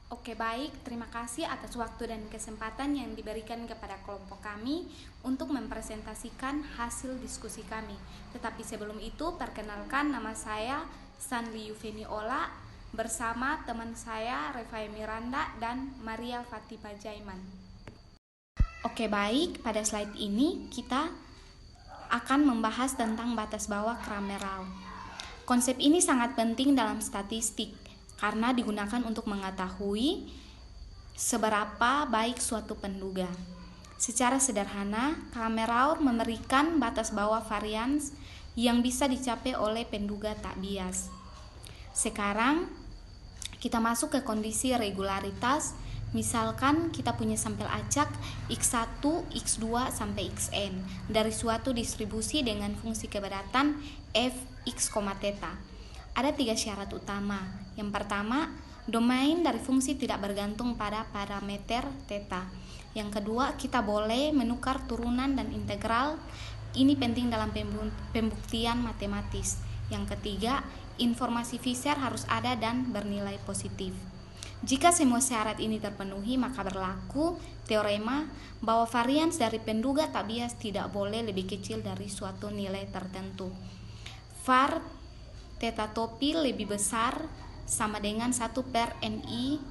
Oke baik, terima kasih atas waktu dan kesempatan yang diberikan kepada kelompok kami untuk mempresentasikan hasil diskusi kami. Tetapi sebelum itu, perkenalkan nama saya Stanley Yuveni Ola bersama teman saya Revai Miranda dan Maria Fatima Jaiman. Oke baik, pada slide ini kita akan membahas tentang batas bawah Kramerau. Konsep ini sangat penting dalam statistik karena digunakan untuk mengetahui seberapa baik suatu penduga. Secara sederhana, Kramerau memberikan batas bawah varians yang bisa dicapai oleh penduga tak bias. Sekarang kita masuk ke kondisi regularitas. Misalkan kita punya sampel acak X1, X2 sampai Xn dari suatu distribusi dengan fungsi keberatan f x, theta. Ada 3 syarat utama. Yang pertama, domain dari fungsi tidak bergantung pada parameter theta. Yang kedua, kita boleh menukar turunan dan integral. Ini penting dalam pembuktian matematis. Yang ketiga, informasi Fisher harus ada dan bernilai positif. Jika semua syarat ini terpenuhi, maka berlaku teorema bahwa varians dari penduga tak bias tidak boleh lebih kecil dari suatu nilai tertentu. Var theta topi lebih besar sama dengan 1 per NI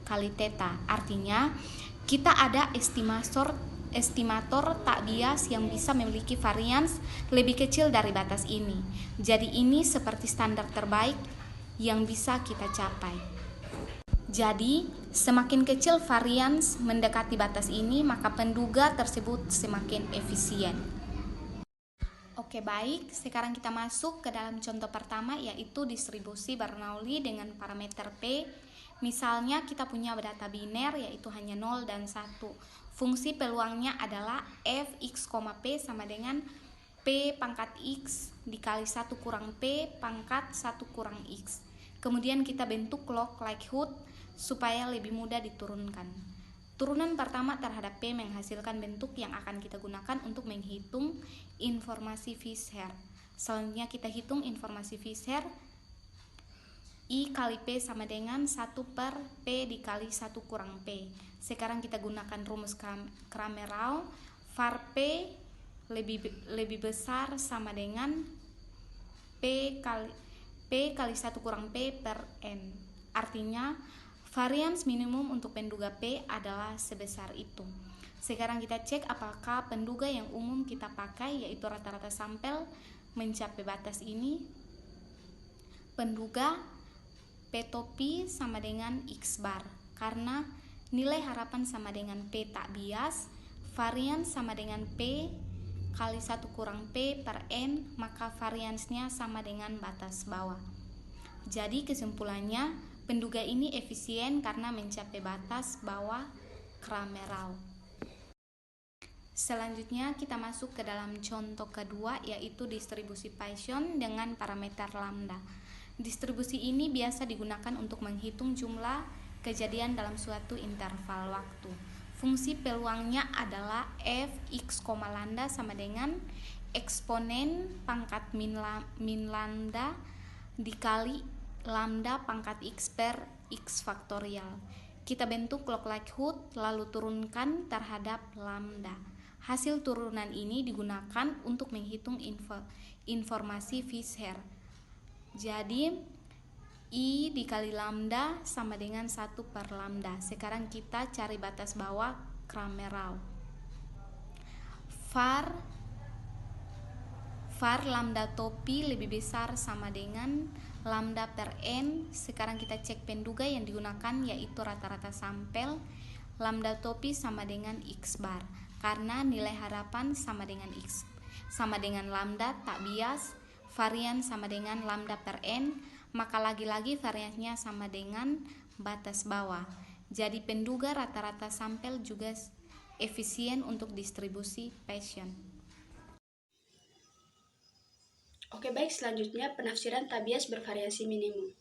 kali theta. Artinya, kita ada estimator tak bias yang bisa memiliki varians lebih kecil dari batas ini. Jadi ini seperti standar terbaik yang bisa kita capai. Jadi, semakin kecil varians mendekati batas ini, maka penduga tersebut semakin efisien. Oke baik, sekarang kita masuk ke dalam contoh pertama, yaitu distribusi Bernoulli dengan parameter P. Misalnya kita punya data biner yaitu hanya 0 dan 1. Fungsi peluangnya adalah fx, p sama dengan p pangkat x dikali 1 kurang p pangkat 1 kurang x. Kemudian kita bentuk log likelihood supaya lebih mudah diturunkan. Turunan pertama terhadap P menghasilkan bentuk yang akan kita gunakan untuk menghitung informasi Fisher. Selanjutnya kita hitung informasi Fisher. I kali P sama dengan 1 per P dikali 1 kurang P. Sekarang kita gunakan rumus Kramerau. Var P lebih besar sama dengan P kali 1 kurang P per N. Artinya, varians minimum untuk penduga P adalah sebesar itu. Sekarang kita cek apakah penduga yang umum kita pakai, yaitu rata-rata sampel, mencapai batas ini. Penduga P topi sama dengan X bar. Karena nilai harapan sama dengan P tak bias, varians sama dengan P kali 1 kurang P per N, maka variansnya sama dengan batas bawah. Jadi kesimpulannya, penduga ini efisien karena mencapai batas bawah Kramerau. Selanjutnya kita masuk ke dalam contoh kedua, yaitu distribusi Poisson dengan parameter lambda. Distribusi ini biasa digunakan untuk menghitung jumlah kejadian dalam suatu interval waktu. Fungsi peluangnya adalah fx, lambda sama dengan eksponen pangkat min lambda dikali lambda pangkat x per x faktorial. Kita bentuk log likelihood lalu turunkan terhadap lambda. Hasil turunan ini digunakan untuk menghitung informasi Fisher. Jadi I dikali lambda sama dengan 1 per lambda. Sekarang kita cari batas bawah Kramerau. Var lambda topi lebih besar sama dengan lambda per N. Sekarang kita cek penduga yang digunakan, yaitu rata-rata sampel. Lambda topi sama dengan X bar. Karena nilai harapan sama dengan X sama dengan lambda tak bias, varian sama dengan lambda per N, maka lagi-lagi variannya sama dengan batas bawah. Jadi penduga rata-rata sampel juga efisien untuk distribusi Poisson. Oke baik, selanjutnya penafsiran tak bias bervariasi minimum.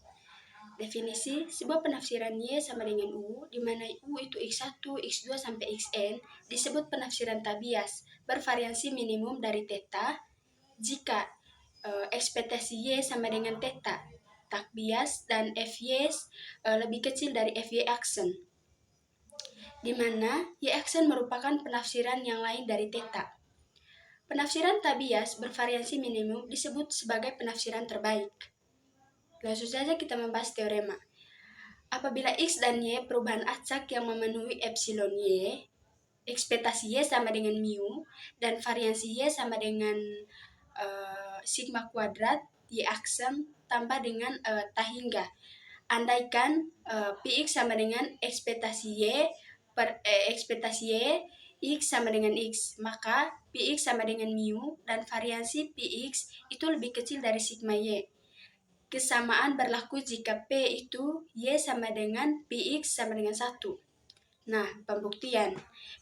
Definisi, sebuah penafsiran Y sama dengan U, di mana U itu X1, X2 sampai Xn, disebut penafsiran tak bias bervariasi minimum dari theta jika ekspektasi Y sama dengan theta. tak bias dan Fy lebih kecil dari Fy aksen, di mana Y aksen merupakan penafsiran yang lain dari theta. Penafsiran tak bias bervariansi minimum disebut sebagai penafsiran terbaik. Langsung saja kita membahas teorema. Apabila X dan Y perubahan acak yang memenuhi epsilon Y, ekspektasi Y sama dengan mu, dan variansi Y sama dengan sigma kuadrat Y aksen tambah dengan tahingga. Andaikan Px sama dengan ekspektasi Y per ekspektasi Y X sama dengan X, maka Px sama dengan mu dan variansi Px itu lebih kecil dari sigma Y. Kesamaan berlaku jika P itu Y sama dengan Px sama dengan 1. Nah, pembuktian.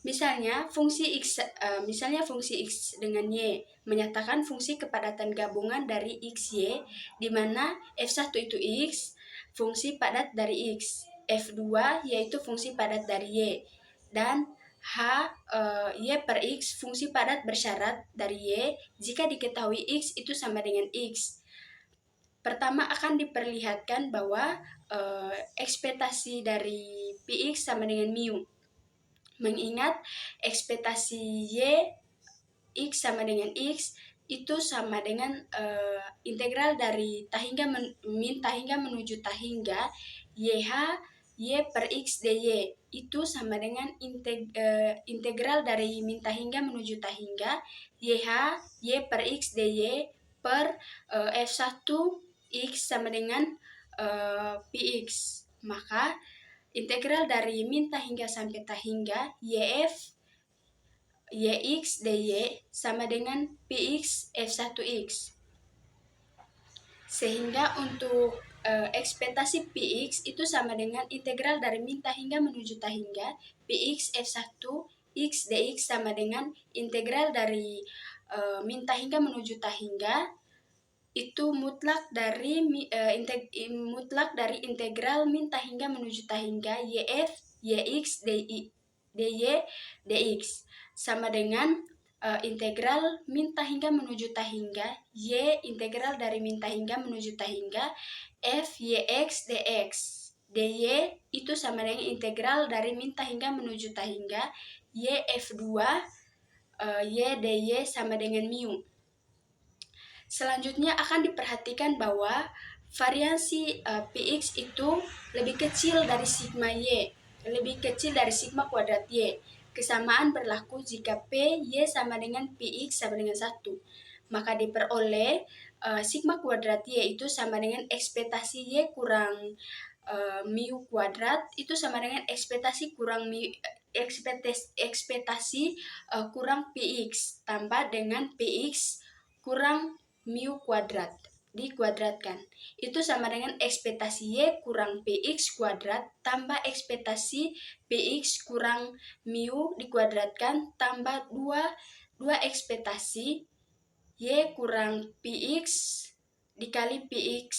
Misalnya fungsi X dengan Y menyatakan fungsi kepadatan gabungan dari X, Y, di mana F1 itu X, fungsi padat dari X. F2 yaitu fungsi padat dari Y. Dan Y per X fungsi padat bersyarat dari Y jika diketahui X itu sama dengan X. Pertama akan diperlihatkan bahwa ekspektasi dari Px sama dengan mu. Mengingat ekspektasi Y X sama dengan X itu sama dengan integral dari min tahingga menuju tahingga YH Y per X dy. Itu sama dengan integral dari min tahingga menuju tahingga YH Y per X dy per F1 X sama dengan Px. Maka integral dari min tahingga sampai tahingga YF YX dy sama dengan Px F1X. Sehingga untuk ekspektasi Px itu sama dengan integral dari min tahingga menuju tahingga Px F1 X dx sama dengan integral dari min tahingga menuju tahingga itu mutlak dari integral min tahingga menuju tahingga YF YX dy dx sama dengan integral min tahingga menuju tahingga Y integral dari min tahingga menuju tahingga F YX dx dy itu sama dengan integral dari min tahingga menuju tahingga Y F2 Y dy sama dengan mu. Selanjutnya akan diperhatikan bahwa variansi Px itu lebih kecil dari sigma Y, lebih kecil dari sigma kuadrat Y. Kesamaan berlaku jika P Y sama dengan Px sama dengan 1. Maka diperoleh sigma kuadrat Y itu sama dengan ekspektasi Y kurang mu kuadrat itu sama dengan ekspektasi kurang kurang Px tambah dengan Px kurang mu kuadrat dikuadratkan. Itu sama dengan ekspektasi Y kurang Px kuadrat tambah ekspektasi Px kurang mu dikuadratkan tambah 2 ekspektasi Y kurang Px dikali Px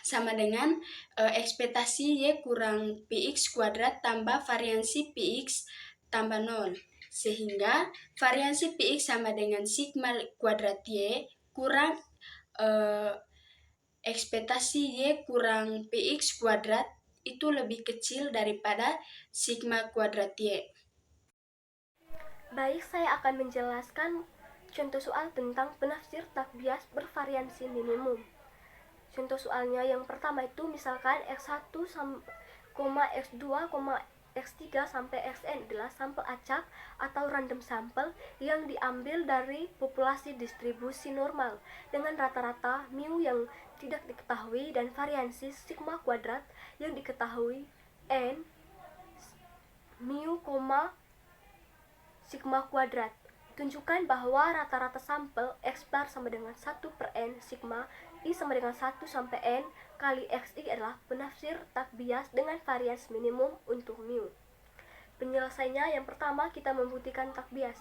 sama dengan ekspektasi Y kurang Px kuadrat tambah variansi Px tambah 0. Sehingga variansi Px sama dengan sigma kuadrat Y kurang ekspektasi Y kurang Px kuadrat itu lebih kecil daripada sigma kuadrat Y. Baik, saya akan menjelaskan contoh soal tentang penafsir tak bias bervariansi minimum. Contoh soalnya yang pertama itu misalkan X1, X2, X3 sampai Xn adalah sampel acak atau random sample yang diambil dari populasi distribusi normal dengan rata-rata mu yang tidak diketahui dan variansi sigma kuadrat yang diketahui n mu, sigma kuadrat. Tunjukkan bahwa rata-rata sampel X bar sama dengan 1 per N sigma I sama dengan 1 sampai N kali XI adalah penafsir tak bias dengan varians minimum untuk mu. Penyelesaiannya yang pertama kita membuktikan tak bias.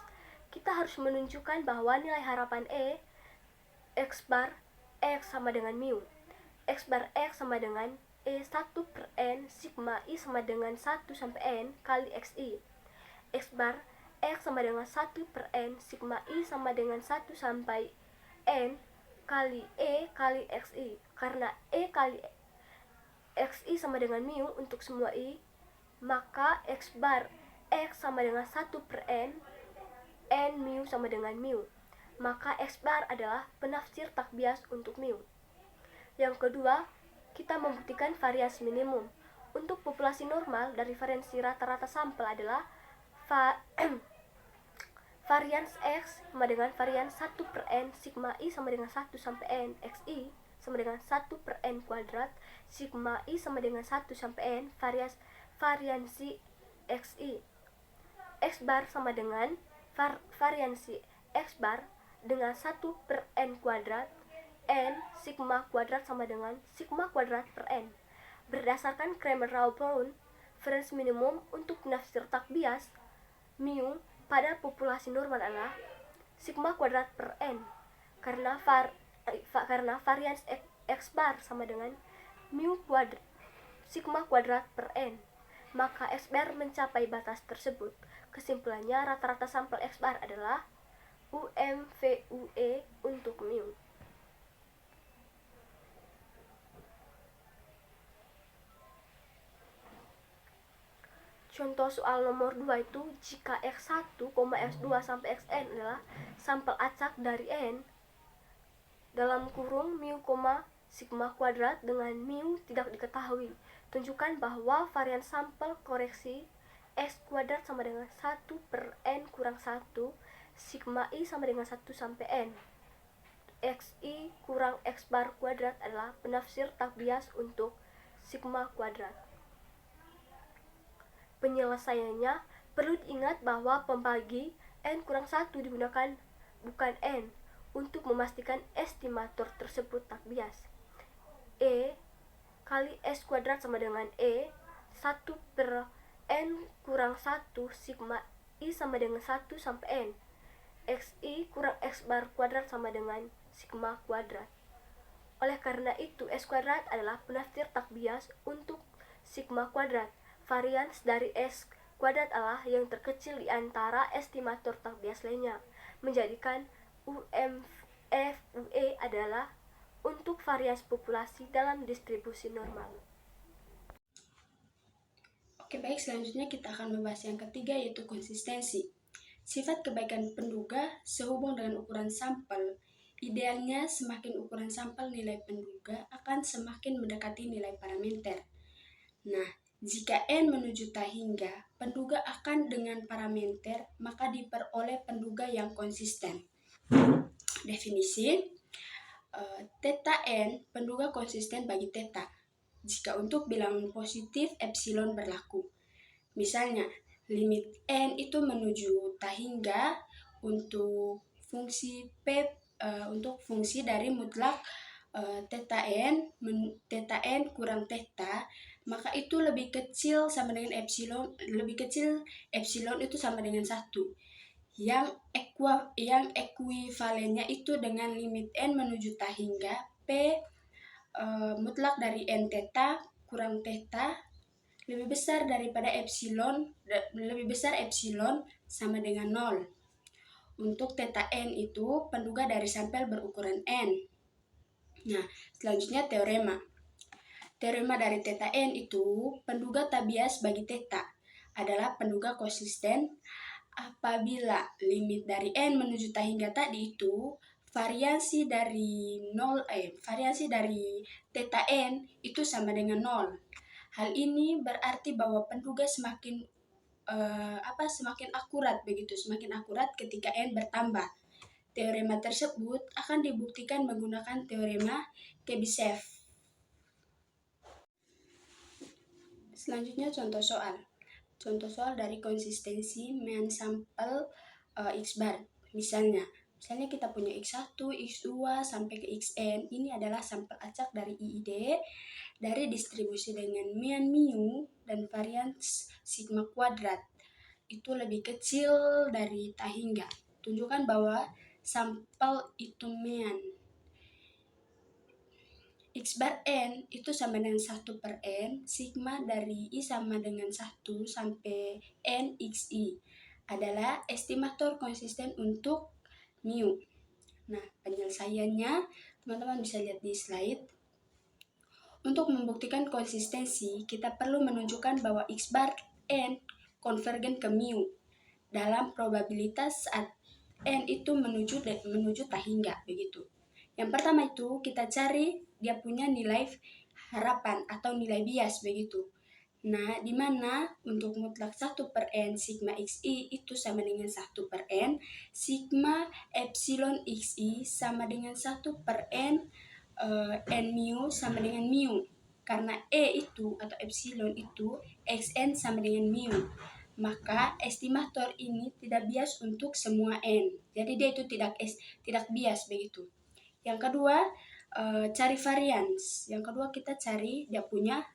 Kita harus menunjukkan bahwa nilai harapan X bar X sama dengan mu. X bar X sama dengan E 1 per N sigma I sama dengan 1 sampai N kali XI. X bar X sama dengan 1 per N sigma I sama dengan 1 sampai N kali E kali XI. Karena E kali XI sama dengan mu untuk semua I, maka X bar X sama dengan 1 per N mu sama dengan mu. Maka X bar adalah penafsir tak bias untuk mu. Yang kedua, kita membuktikan varians minimum. Untuk populasi normal dari variansi rata-rata sampel adalah varians X sama dengan varians 1 per N sigma I sama dengan 1 sampai N XI sama dengan 1 per N kuadrat sigma I sama dengan 1 sampai N variansi XI. X bar sama dengan variansi X bar dengan 1 per N kuadrat N sigma kuadrat sama dengan sigma kuadrat per N. Berdasarkan Kramer-Rao-Brown, varians minimum untuk penafsir tak bias mu pada populasi normal adalah sigma kuadrat per N karena varians X bar sama dengan mu kuadrat sigma kuadrat per N, maka X bar mencapai batas tersebut. Kesimpulannya, rata-rata sampel X bar adalah UMVUE untuk mu. Contoh soal nomor 2 itu, jika X1, X2 sampai Xn adalah sampel acak dari N dalam kurung mu, sigma kuadrat dengan mu tidak diketahui. Tunjukkan bahwa varian sampel koreksi X kuadrat sama dengan 1 per N kurang 1, sigma I sama dengan 1 sampai N. XI kurang X bar kuadrat adalah penafsir tak bias untuk sigma kuadrat. Penyelesaiannya, perlu diingat bahwa pembagi N kurang 1 digunakan bukan N untuk memastikan estimator tersebut tak bias. E kali S kuadrat sama dengan E 1 per N kurang 1 sigma I sama dengan 1 sampai N. XI kurang X bar kuadrat sama dengan sigma kuadrat. Oleh karena itu, S kuadrat adalah penafsir tak bias untuk sigma kuadrat. Varians dari S kuadrat adalah yang terkecil di antara estimator tak bias lainnya, menjadikan UMFUE adalah untuk varians populasi dalam distribusi normal. Oke, baik, selanjutnya kita akan membahas yang ketiga, yaitu konsistensi. Sifat kebaikan penduga sehubung dengan ukuran sampel. Idealnya, semakin ukuran sampel nilai penduga akan semakin mendekati nilai parameter. Nah, jika N menuju T hingga, penduga akan dengan parameter, maka diperoleh penduga yang konsisten. Definisi, theta N penduga konsisten bagi theta jika untuk bilangan positif epsilon berlaku. Misalnya, limit N itu menuju T hingga untuk fungsi P untuk fungsi dari mutlak theta N kurang theta, maka itu lebih kecil sama dengan epsilon, itu sama dengan 1. Yang ekuivalennya itu dengan limit N menuju T hingga P mutlak dari N theta kurang theta lebih besar epsilon sama dengan 0. Untuk theta N itu penduga dari sampel berukuran N. Nah, selanjutnya teorema. Teorema dari theta N itu penduga tak bias bagi theta adalah penduga konsisten apabila limit dari N menuju T hingga tadi itu variasi dari theta N itu sama dengan 0. Hal ini berarti bahwa penduga semakin akurat ketika N bertambah. Teorema tersebut akan dibuktikan menggunakan teorema Chebyshev. Selanjutnya contoh soal. Contoh soal dari konsistensi mean sampel X bar. Misalnya kita punya X1, X2 sampai ke Xn. Ini adalah sampel acak dari IID dari distribusi dengan mean mu dan varians sigma kuadrat. Itu lebih kecil dari T hingga. Tunjukkan bahwa sampel itu mean. X bar N itu sama dengan 1 per N, sigma dari I sama dengan 1 sampai N XI adalah estimator konsisten untuk mu. Nah, penyelesaiannya teman-teman bisa lihat di slide. Untuk membuktikan konsistensi, kita perlu menunjukkan bahwa X bar N konvergen ke mu dalam probabilitas saat N itu menuju tak hingga, begitu. Yang pertama itu kita cari dia punya nilai harapan atau nilai bias, begitu. Nah, di mana untuk mutlak 1/n sigma xi itu sama dengan 1/n, sigma epsilon xi sama dengan 1/n n mu sama dengan mu. Karena E itu atau epsilon itu xn sama dengan mu. Maka estimator ini tidak bias untuk semua n. Jadi dia itu tidak bias, begitu. Yang kedua, cari varians. Yang kedua kita cari dia punya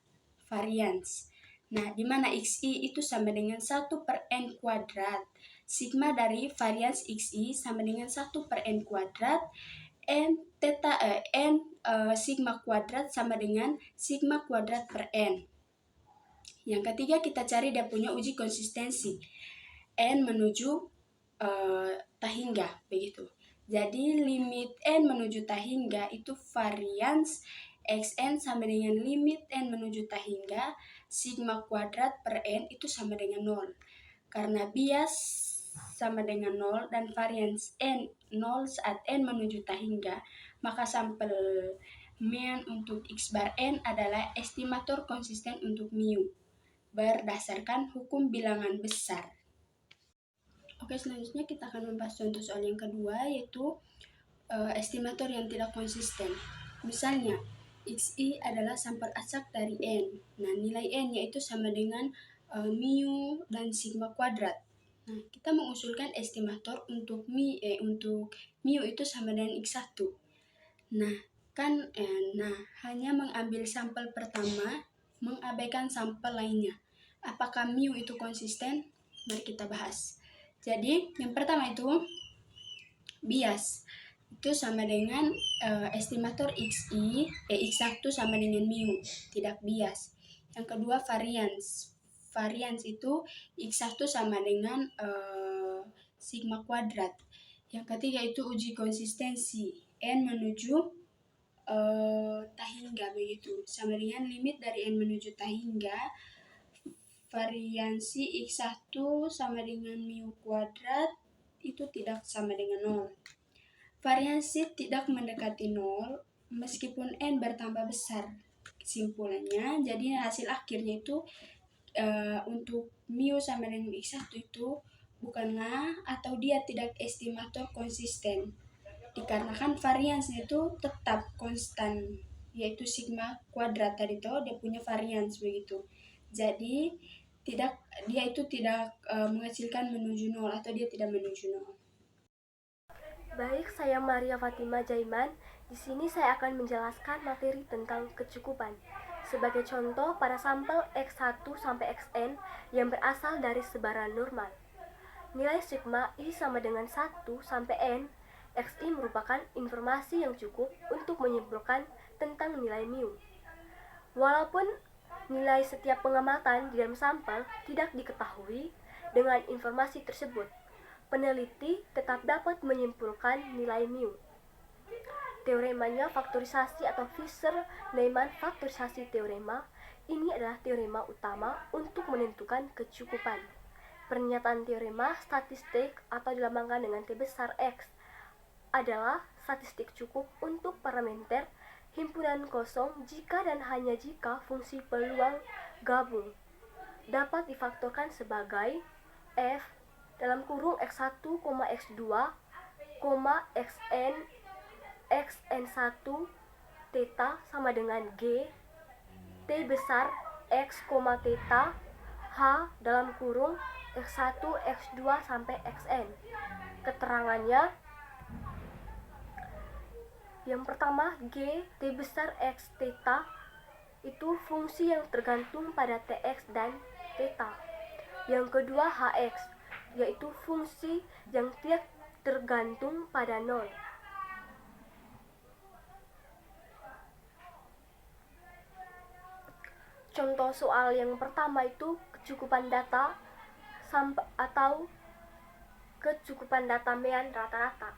varians. Nah, di mana xi itu sama dengan 1/n kuadrat. Sigma dari varians xi sama dengan 1/n kuadrat. N sigma kuadrat sama dengan sigma kuadrat per n. Yang ketiga kita cari dia punya uji konsistensi. N menuju tak hingga, begitu. Jadi limit n menuju tak hingga itu varians xn sama dengan limit n menuju tak hingga sigma kuadrat per n itu sama dengan 0. Karena bias sama dengan 0 dan varians n 0 saat n menuju tak hingga, maka sampel mean untuk X bar n adalah estimator konsisten untuk mu berdasarkan hukum bilangan besar. Oke, selanjutnya kita akan membahas contoh soal yang kedua, yaitu estimator yang tidak konsisten. Misalnya, xi adalah sampel acak dari n. Nah, nilai n yaitu sama dengan mu dan sigma kuadrat. Nah, kita mengusulkan estimator untuk mu itu sama dengan x1. Nah, hanya mengambil sampel pertama, mengabaikan sampel lainnya. Apakah mu itu konsisten? Mari kita bahas. Jadi, yang pertama itu bias. Itu sama dengan estimator x1 sama dengan mu, tidak bias. Yang kedua varians. Varians itu x1 sama dengan sigma kuadrat. Yang ketiga itu uji konsistensi. N menuju tak hingga, begitu. Sama dengan limit dari n menuju tak hingga. Variansi x1 sama dengan mu kuadrat itu tidak sama dengan 0. Variansi tidak mendekati 0 meskipun n bertambah besar. Kesimpulannya, jadi hasil akhirnya itu untuk mu sama dengan x1 itu bukanlah atau dia tidak estimator konsisten. Dikarenakan variansnya itu tetap konstan, yaitu sigma kuadrat tadi dia punya varians, begitu. Jadi dia itu tidak menghasilkan menuju 0 atau dia tidak menuju 0. Baik, saya Maria Fatima Jaiman. Di sini saya akan menjelaskan materi tentang kecukupan. Sebagai contoh, pada sampel X1 sampai Xn yang berasal dari sebaran normal, nilai sigma I sama dengan 1 sampai N, Xi merupakan informasi yang cukup untuk menyimpulkan tentang nilai mu. Walaupun nilai setiap pengamatan di dalam sampel tidak diketahui dengan informasi tersebut, peneliti tetap dapat menyimpulkan nilai mu. Teoremanya faktorisasi atau Fisher-Neyman faktorisasi teorema. Ini adalah teorema utama untuk menentukan kecukupan. Pernyataan teorema statistik atau dilambangkan dengan T besar X adalah statistik cukup untuk parameter himpunan kosong jika dan hanya jika fungsi peluang gabung dapat difaktorkan sebagai f dalam kurung x1, x2, xn1 theta sama dengan g t besar x, theta h dalam kurung x1, x2 sampai xn. Keterangannya, yang pertama, G, T besar X, theta itu fungsi yang tergantung pada Tx dan theta. Yang kedua, Hx, yaitu fungsi yang tidak tergantung pada 0. Contoh soal yang pertama itu kecukupan data atau kecukupan data mean rata-rata.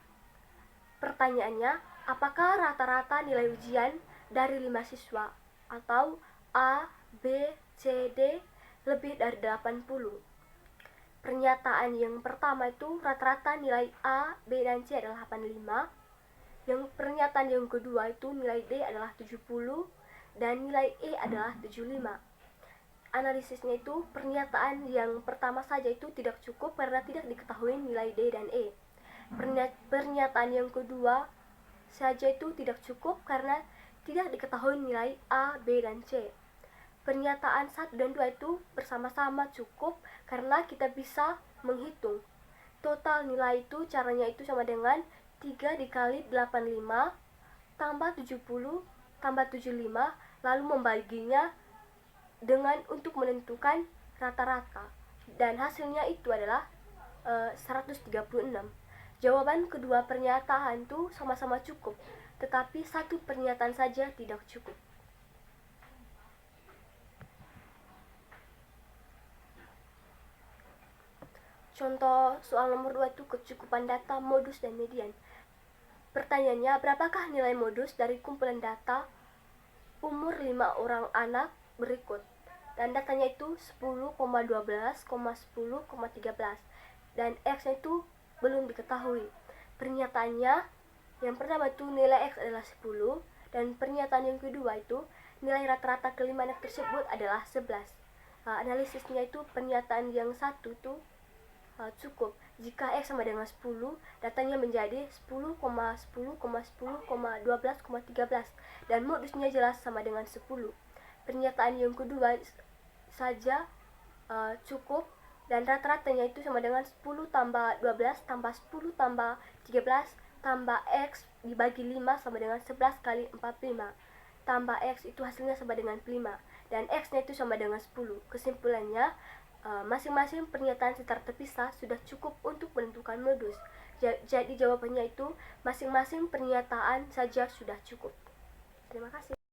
Pertanyaannya, apakah rata-rata nilai ujian dari 5 siswa atau A, B, C, D lebih dari 80. Pernyataan yang pertama itu rata-rata nilai A, B, dan C adalah 85. Yang pernyataan yang kedua itu nilai D adalah 70 dan nilai E adalah 75. Analisisnya itu pernyataan yang pertama saja itu tidak cukup karena tidak diketahui nilai D dan E. Pernyataan yang kedua saja itu tidak cukup karena tidak diketahui nilai A, B, dan C. Pernyataan 1 dan 2 itu bersama-sama cukup karena kita bisa menghitung. Total nilai itu caranya itu sama dengan 3 dikali 85 tambah 70 tambah 75 lalu membaginya dengan untuk menentukan rata-rata. Dan hasilnya itu adalah 136. Jawaban kedua pernyataan itu sama-sama cukup, tetapi satu pernyataan saja tidak cukup. Contoh soal nomor 2 itu kecukupan data, modus, dan median. Pertanyaannya, berapakah nilai modus dari kumpulan data umur 5 orang anak berikut? Dan datanya itu 10,12, 10,13. Dan X-nya itu belum diketahui. Pernyataannya, yang pertama itu nilai X adalah 10. Dan pernyataan yang kedua itu nilai rata-rata kelima anak tersebut adalah 11. Analisisnya itu pernyataan yang satu itu cukup. Jika X sama dengan 10, datanya menjadi 10, 10, 10, 12, 13 dan modusnya jelas sama dengan 10. Pernyataan yang kedua saja cukup dan rata-ratanya itu sama dengan 10 tambah 12 tambah 10 tambah 13 tambah X dibagi 5 sama dengan 11 kali 45 tambah X itu hasilnya sama dengan 5 dan X-nya itu sama dengan 10. Kesimpulannya, masing-masing pernyataan secara terpisah sudah cukup untuk menentukan modus. Jadi jawabannya itu masing-masing pernyataan saja sudah cukup. Terima kasih.